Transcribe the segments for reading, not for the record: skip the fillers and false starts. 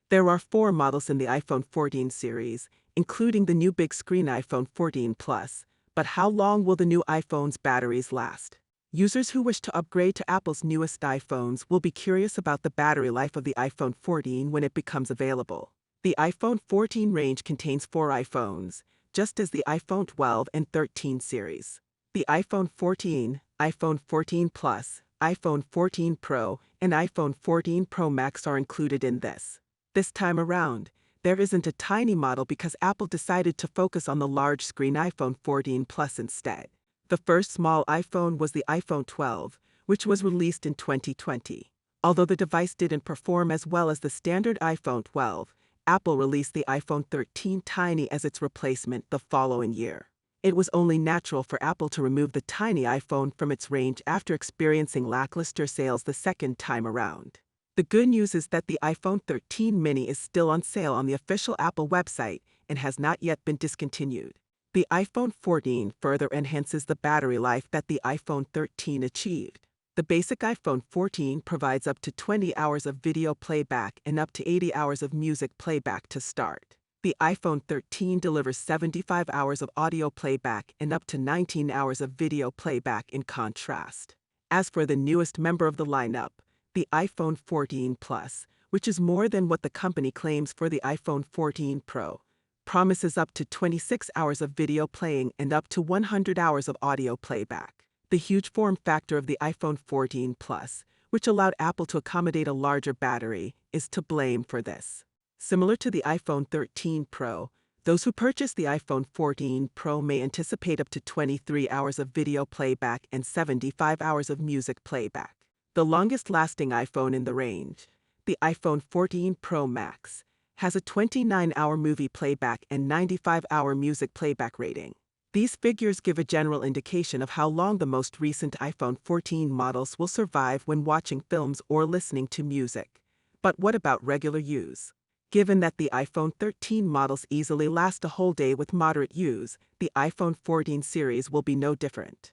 There are 4 models in the iPhone 14 series, including the new big screen iPhone 14 Plus. But how long will the new iPhone's batteries last? Users who wish to upgrade to Apple's newest iPhones will be curious about the battery life of the iPhone 14 when it becomes available. The iPhone 14 range contains 4 iPhones, just as the iPhone 12 and 13 series. The iPhone 14, iPhone 14 Plus, iPhone 14 Pro, and iPhone 14 Pro Max are included in this. This time around, there isn't a tiny model because Apple decided to focus on the large-screen iPhone 14 Plus instead. The first small iPhone was the iPhone 12, which was released in 2020. Although the device didn't perform as well as the standard iPhone 12, Apple released the iPhone 13 Tiny as its replacement the following year. It was only natural for Apple to remove the tiny iPhone from its range after experiencing lackluster sales the second time around. The good news is that the iPhone 13 mini is still on sale on the official Apple website and has not yet been discontinued. The iPhone 14 further enhances the battery life that the iPhone 13 achieved. The basic iPhone 14 provides up to 20 hours of video playback and up to 80 hours of music playback to start. The iPhone 13 delivers 75 hours of audio playback and up to 19 hours of video playback in contrast. As for the newest member of the lineup, the iPhone 14 Plus, which is more than what the company claims for the iPhone 14 Pro, promises up to 26 hours of video playing and up to 100 hours of audio playback. The huge form factor of the iPhone 14 Plus, which allowed Apple to accommodate a larger battery, is to blame for this. Similar to the iPhone 13 Pro, those who purchase the iPhone 14 Pro may anticipate up to 23 hours of video playback and 75 hours of music playback. The longest-lasting iPhone in the range, the iPhone 14 Pro Max, has a 29-hour movie playback and 95-hour music playback rating. These figures give a general indication of how long the most recent iPhone 14 models will survive when watching films or listening to music. But what about regular use? Given that the iPhone 13 models easily last a whole day with moderate use, the iPhone 14 series will be no different.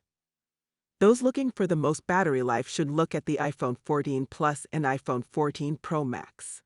Those looking for the most battery life should look at the iPhone 14 Plus and iPhone 14 Pro Max.